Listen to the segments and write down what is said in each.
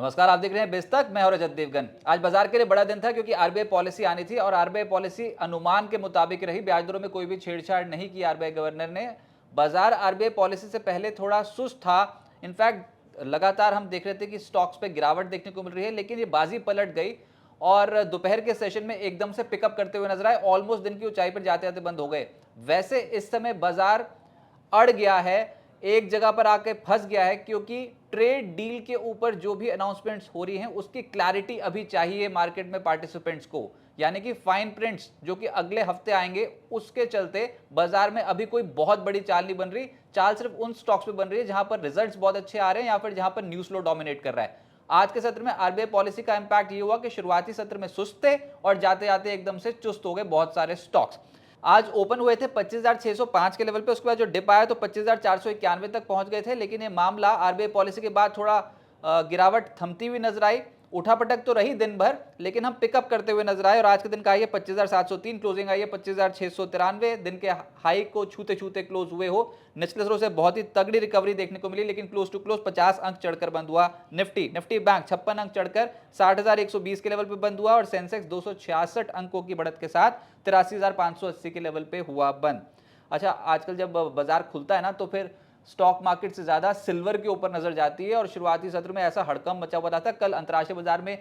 नमस्कार, आप देख रहे हैं बेस तक। मैं हूं रजत देवगन। आज बाजार के लिए बड़ा दिन था क्योंकि आरबीआई पॉलिसी आनी थी और आरबीआई पॉलिसी अनुमान के मुताबिक रही। ब्याज दरों में कोई भी छेड़छाड़ नहीं की आरबीआई गवर्नर ने। बाजार आरबीआई पॉलिसी से पहले थोड़ा सुस्त था। इनफैक्ट लगातार हम देख रहे थे कि स्टॉक्स पे गिरावट देखने को मिल रही है, लेकिन ये बाजी पलट गई और दोपहर के सेशन में एकदम से पिकअप करते हुए नजर आए। ऑलमोस्ट दिन की ऊंचाई पर जाते जाते बंद हो गए। वैसे इस समय बाजार अड़ गया है, एक जगह पर आके फंस गया है, क्योंकि ट्रेड डील के ऊपर जो भी अनाउंसमेंट्स हो रही हैं उसकी क्लैरिटी अभी चाहिए मार्केट में पार्टिसिपेंट्स को। यानी कि फाइन प्रिंट्स जो कि अगले हफ्ते आएंगे, उसके चलते बाजार में अभी कोई बहुत बड़ी चाल नहीं बन रही। चाल सिर्फ उन स्टॉक्स पे बन रही है जहां पर रिजल्ट्स बहुत अच्छे आ रहे हैं या फिर जहां पर न्यूज फ्लो डोमिनेट कर रहा है। आज के सत्र में आरबीआई पॉलिसी का इंपैक्ट ये हुआ कि शुरुआती सत्र में सुस्त थे और जाते जाते एकदम से चुस्त हो गए बहुत सारे स्टॉक्स। आज ओपन हुए थे 25,605 के लेवल पे, उसके बाद जो डिप आया तो 25,491 तक पहुंच गए थे। लेकिन ये मामला आरबीआई पॉलिसी के बाद थोड़ा गिरावट थमती हुई नजर आई। उठापटक तो रही दिन भर, लेकिन हम पिकअप करते हुए नजर आए और आज के दिन का आई है 25,703, क्लोजिंग आई है 25,693। दिन के हाई को छूते छूते क्लोज हुए हो। निचले स्तरों से बहुत ही तगड़ी रिकवरी देखने को मिली, लेकिन क्लोज टू क्लोज 50 अंक चढ़कर बंद हुआ। निफ्टी बैंक 56 अंक चढ़कर 60,120 के लेवल पे बंद हुआ और सेंसेक्स 266 अंकों की बढ़त के साथ 83,580 के लेवल पे हुआ बंद। अच्छा, आजकल जब बाजार खुलता है ना तो फिर स्टॉक मार्केट से ज्यादा सिल्वर के ऊपर नजर जाती है और शुरुआती सत्र में ऐसा हड़कंप मचा हुआ था। कल अंतर्राष्ट्रीय बाजार में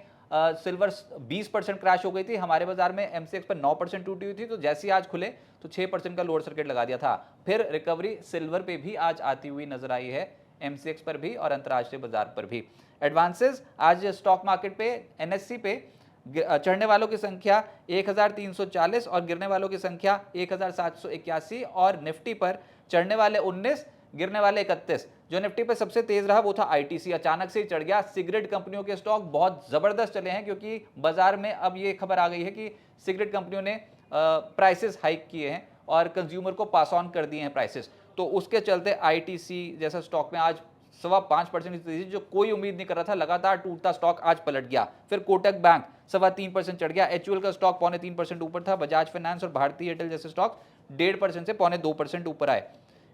सिल्वर 20% क्रैश हो गई थी। हमारे बाजार में एमसीएक्स पर 9% टूटी हुई थी। तो जैसे ही आज खुले तो 6% का लोअर सर्किट लगा दिया था। फिर रिकवरी सिल्वर पे भी आज आती हुई नजर आई है, एमसीएक्स पर भी और अंतर्राष्ट्रीय बाजार पर भी। एडवांसेस आज स्टॉक मार्केट पे, एनएससी पे चढ़ने वालों की संख्या 1340 और गिरने वालों की संख्या 1781 और निफ्टी पर चढ़ने वाले 19, गिरने वाले 31। जो निफ्टी पे सबसे तेज रहा वो था आईटीसी, अचानक से ही चढ़ गया। सिगरेट कंपनियों के स्टॉक बहुत जबरदस्त चले हैं क्योंकि बाजार में अब ये खबर आ गई है कि सिगरेट कंपनियों ने प्राइसेस हाइक किए हैं और कंज्यूमर को पास ऑन कर दिए हैं प्राइसेस। तो उसके चलते आईटीसी जैसा स्टॉक में आज 5.25% की तेजी, जो कोई उम्मीद नहीं कर रहा था। लगातार टूटता स्टॉक आज पलट गया। फिर कोटक बैंक 3.25% चढ़ गया। एचयूएल का स्टॉक 3.25% ऊपर था। बजाज फाइनेंस और भारतीय एयरटेल जैसे स्टॉक 1.5% से 2.25% ऊपर आए।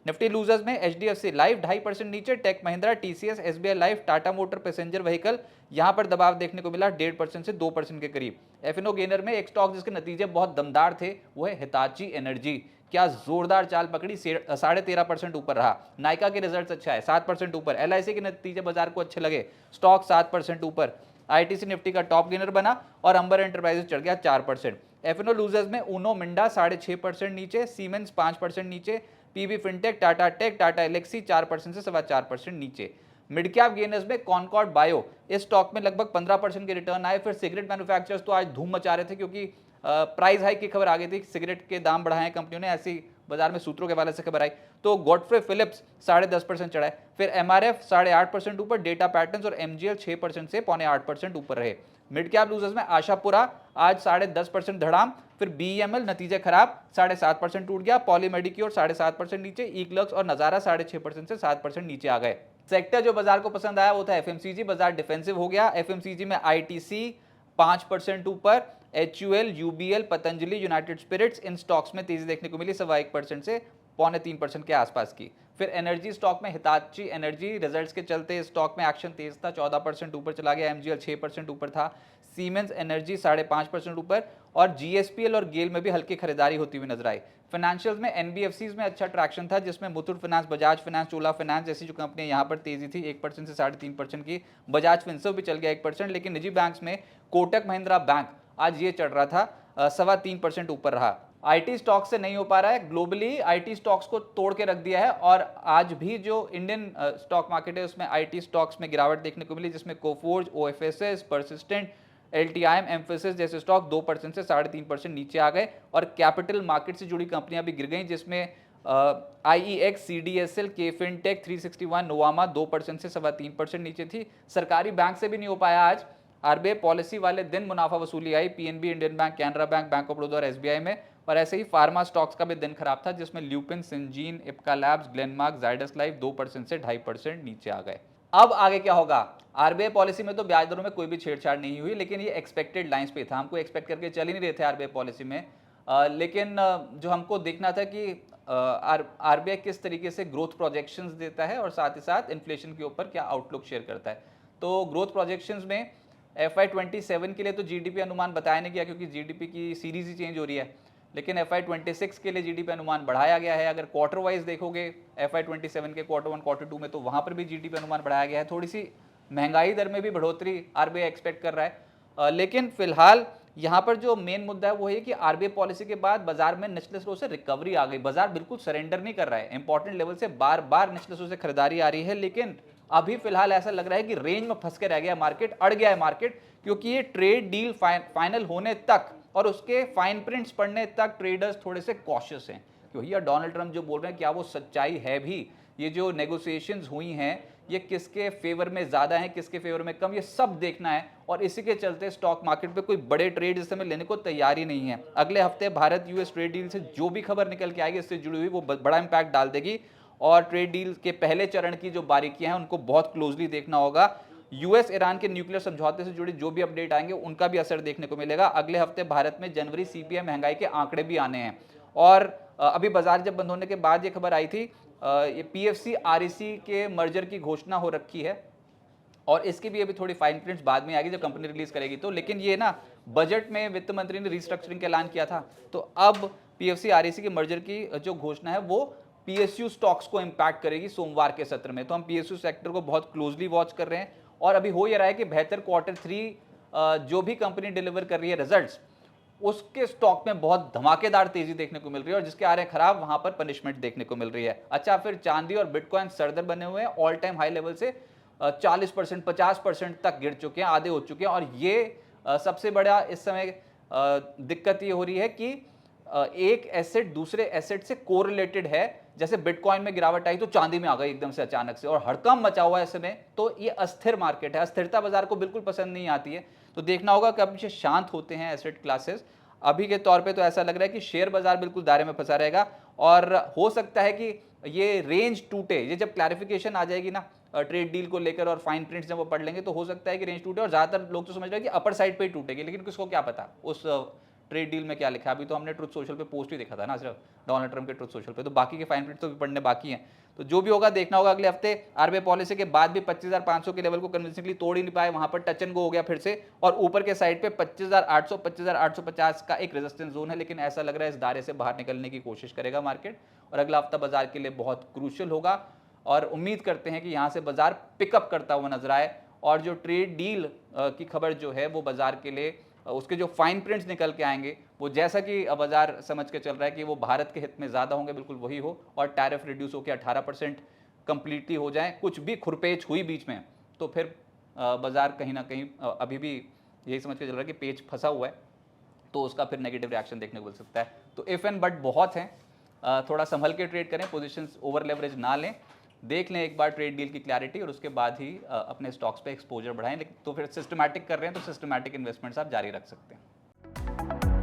निफ्टी लूजर्स में एचडीएफसी लाइफ 2.5% नीचे, Tech Mahindra, TCS, SBI Life, Tata Motor Passenger Vehicle, यहां पर दबाव देखने को मिला 1.5% से 2% के करीब। एफएनओ गेनर में एक स्टॉक जिसके नतीजे बहुत दमदार थे वो है हिताची एनर्जी। क्या जोरदार चाल पकड़ी, 13.5% ऊपर रहा। नाइका के रिजल्ट्स अच्छा है, 7% ऊपर। एलआईसी के नतीजे बाजार को अच्छे लगे, स्टॉक 7% ऊपर। आईटीसी निफ्टी का टॉप गेनर बना और अंबर एंटरप्राइजेस चढ़ गया 4%। एफएनओ लूजर्स में ऊनो मिंडा 6.5% नीचे, सीमेंस 5% नीचे, PB Fintech, Tata Tech, Tata Elxsi 4% से 4.25% नीचे। मिड कैप गेनर्स में कॉनकॉर्ड बायो, इस स्टॉक में लगभग 15% के रिटर्न आए। फिर सिगरेट मैन्युफैक्चरर्स तो आज धूम मचा रहे थे क्योंकि प्राइस हाइक की खबर आ गई थी, सिगरेट के दाम बढ़ाए कंपनियों ने, ऐसी बाजार में सूत्रों के हवाले से खबर आई। तो गॉडफ्रे फिलिप्स 10.5% चढ़ा है। फिर एमआरएफ 8.5% ऊपर, डेटा पैटर्न्स और एमजीएल 6% से 7.25% ऊपर रहे। मिड कैप लूजर्स में आशापुरा आज 10.5% धड़ाम। फिर बीईएमएल नतीजे खराब, 7.5% टूट गया। पॉलीमेडिक्योर 7.5% नीचे, इक्लर्क्स और नजारा 6.5% से 7% नीचे आ गए। सेक्टर जो बाजार को पसंद आया वो था एफएमसीजी, बाजार डिफेंसिव हो गया। एफएमसीजी में आईटीसी 5% ऊपर, HUL, UBL, Patanjali, United Spirits, इन स्टॉक्स में तेजी देखने को मिली 1% से 3.25% के आसपास की। फिर एनर्जी स्टॉक में हिताची एनर्जी, रिजल्ट्स के चलते स्टॉक में एक्शन तेज था, 14% ऊपर चला गया। एमजीएल 6% ऊपर था। सीमेंस एनर्जी 5.5% ऊपर और जीएसपीएल और गेल में भी हल्की खरीदारी होती हुई नजर आई। फाइनेंशियल्स में एनबीएफसीज में अच्छा ट्रैक्शन था, जिसमें मुथूट फाइनेंस, बजाज फाइनेंस, चोला फाइनेंस जैसी जो कंपनियां यहां पर तेजी थी 1% से 3.5% की। बजाज फिनसर्व भी चल गया 1%। लेकिन निजी बैंक्स में कोटक महिंद्रा बैंक आज ये चढ़ रहा था, 3.25% ऊपर रहा। आईटी स्टॉक से नहीं हो पा रहा है, ग्लोबली आईटी स्टॉक्स को तोड़ के रख दिया है और आज भी जो इंडियन स्टॉक मार्केट है उसमें आईटी स्टॉक्स में गिरावट देखने को मिली, जिसमें कोफोर्ज, ओएफएसएस, परसिस्टेंट, एलटीआईएम, एम्फेसिस जैसे स्टॉक 2% से 3.5% नीचे आ गए। और कैपिटल मार्केट से जुड़ी कंपनियां भी गिर गई, जिसमें आईईएक्स, सीडीएसएल, केफिनटेक, 361, नोवामा 2% से 3.25% नीचे थी। सरकारी बैंक से भी नहीं हो पाया आज। आरबीआई पॉलिसी वाले दिन मुनाफा वसूली आई, PNB, Indian bank, Canara bank, bank of Baroda और एसबीआई में। और ऐसे ही फार्मा स्टॉक्स का भी दिन खराब था, जिसमें lupin, Syngene, Ipca labs, Glenmark, Zydus life 2% से 2.5% नीचे आ गए। अब आगे क्या होगा? आरबीआई पॉलिसी में तो ब्याज दरों में कोई भी छेड़छाड़ नहीं हुई, लेकिन ये एक्सपेक्टेड लाइंस पे था। हमको एक्सपेक्ट करके चल ही नहीं रहे थे आरबीआई पॉलिसी में। लेकिन जो हमको देखना था कि आरबीआई किस तरीके से ग्रोथ प्रोजेक्शंस देता है और साथ ही साथ इन्फ्लेशन के ऊपर क्या आउटलुक शेयर करता है। तो ग्रोथ प्रोजेक्शंस में FY27 के लिए तो जीडीपी अनुमान बताया नहीं गया क्योंकि जीडीपी की सीरीज ही चेंज हो रही है, लेकिन FY26 के लिए जीडीपी अनुमान बढ़ाया गया है। अगर क्वार्टर वाइज देखोगे FY27 के क्वार्टर 1 क्वार्टर 2 में, तो वहाँ पर भी जीडीपी अनुमान बढ़ाया गया है। थोड़ी सी महंगाई दर में भी बढ़ोतरी आरबीआई एक्सपेक्ट कर रहा है, लेकिन फिलहाल यहाँ पर जो मेन मुद्दा है वो है कि आरबीआई पॉलिसी के बाद बाजार में निचले स्रोत से रिकवरी आ गई। बाजार बिल्कुल सरेंडर नहीं कर रहा है, इंपॉर्टेंट लेवल से बार बार निचले स्रोत से खरीदारी आ रही है, लेकिन अभी फिलहाल ऐसा लग रहा है कि रेंज में फंस के रह गया मार्केट, अड़ गया है मार्केट, क्योंकि ये ट्रेड डील फाइनल होने तक और उसके फाइन प्रिंट्स पढ़ने तक ट्रेडर्स थोड़े से कॉशियस हैं कि भैया डोनाल्ड ट्रंप जो बोल रहे हैं क्या वो सच्चाई है भी, ये जो नेगोशिएशंस हुई हैं ये किसके फेवर में ज़्यादा है किसके फेवर में कम, ये सब देखना है। और इसी के चलते स्टॉक मार्केट पे कोई बड़े ट्रेड इस समय लेने को तैयार ही नहीं है। अगले हफ्ते भारत यूएस ट्रेड डील से जो भी खबर निकल के आएगी इससे जुड़ी हुई वो बड़ा इंपैक्ट डाल देगी, और ट्रेड डील के पहले चरण की जो बारीकियां हैं उनको बहुत क्लोजली देखना होगा। यूएस ईरान के न्यूक्लियर समझौते से जुड़े जो भी अपडेट आएंगे उनका भी असर देखने को मिलेगा। अगले हफ्ते भारत में जनवरी सीपीआई महंगाई के आंकड़े भी आने हैं, और अभी बाजार जब बंद होने के बाद ये खबर आई थी, ये पीएफसी आरईसी के मर्जर की घोषणा हो रखी है, और इसकी भी अभी थोड़ी फाइन प्रिंट्स बाद में आएगी जब कंपनी रिलीज करेगी तो। लेकिन ये ना बजट में वित्त मंत्री ने रिस्ट्रक्चरिंग का ऐलान किया था, तो अब पीएफसी आरईसी के मर्जर की जो घोषणा है वो पीएसयू स्टॉक्स को इंपैक्ट करेगी सोमवार के सत्र में। तो हम पीएसयू सेक्टर को बहुत क्लोजली वॉच कर रहे हैं, और अभी हो ये रहा है कि बेहतर क्वार्टर 3 जो भी कंपनी डिलीवर कर रही है रिजल्ट्स, उसके स्टॉक में बहुत धमाकेदार तेजी देखने को मिल रही है, और जिसके आ रहे खराब वहां पर पनिशमेंट देखने को मिल रही है। अच्छा, फिर चांदी और बिटकॉइन सरदर बने हुए हैं, ऑल टाइम हाई लेवल से 40% 50% तक गिर चुके हैं, आधे हो चुके हैं। और ये सबसे बड़ा इस समय दिक्कत ये हो रही है कि एक एसेट दूसरे एसेट से कोरिलेटेड है। जैसे बिटकॉइन में गिरावट आई तो चांदी में आ गई एकदम से अचानक से, और हड़कंप मचा हुआ है इस समय। तो ये अस्थिर मार्केट है, अस्थिरता बाजार को बिल्कुल पसंद नहीं आती है। तो देखना होगा कब ये शांत होते हैं एसेट क्लासेस। अभी के तौर पे तो ऐसा लग रहा है कि शेयर बाजार बिल्कुल दायरे में फंसा रहेगा, और हो सकता है कि ये रेंज टूटे। ये जब क्लैरिफिकेशन आ जाएगी ना ट्रेड डील को लेकर और फाइन प्रिंट्स जब वो पढ़ लेंगे, तो हो सकता है कि रेंज टूटे, और ज्यादातर लोग तो समझ रहे हैं कि अपर साइड पे ही टूटेगी, लेकिन किसको क्या पता उस ट्रेड डील में क्या लिखा है। अभी तो हमने ट्रुथ सोशल पे पोस्ट ही देखा था ना सिर्फ डोनाल्ड ट्रंप के ट्रुथ सोशल पे, तो बाकी के फाइन प्रिंट तो भी पढ़ने बाकी हैं। तो जो भी होगा देखना होगा। अगले हफ्ते आरबीआई पॉलिसी के बाद भी 25,500 के लेवल को कन्विंसिंगली तोड़ ही नहीं पाए, वहां पर टच एंड गो हो गया फिर से, और ऊपर के साइड पे 25,800 25,850 का एक रेजिस्टेंस जोन है, लेकिन ऐसा लग रहा है इस दायरे से बाहर निकलने की कोशिश करेगा मार्केट, और अगला हफ्ता बाजार के लिए बहुत क्रूशियल होगा। और उम्मीद करते हैं कि यहाँ से बाजार पिकअप करता हुआ नजर आए, और जो ट्रेड डील की खबर जो है वो बाजार के लिए उसके जो फाइन प्रिंट्स निकल के आएंगे वो, जैसा कि बाजार समझ के चल रहा है कि वो भारत के हित में ज़्यादा होंगे, बिल्कुल वही हो, और टैरिफ रिड्यूस होकर 18% कंप्लीटली हो जाए। कुछ भी खुरपेच हुई बीच में तो फिर बाजार कहीं ना कहीं अभी भी यही समझ के चल रहा है कि पेच फंसा हुआ है, तो उसका फिर नेगेटिव रिएक्शन देखने को मिल सकता है। तो इफ एंड बट बहुत हैं, थोड़ा संभल के ट्रेड करें, पोजीशंस ओवर लेवरेज ना लें, देख लें एक बार ट्रेड डील की क्लैरिटी, और उसके बाद ही अपने स्टॉक्स पे एक्सपोजर बढ़ाएं। लेकिन तो फिर सिस्टमैटिक कर रहे हैं तो सिस्टमैटिक इन्वेस्टमेंट्स आप जारी रख सकते हैं।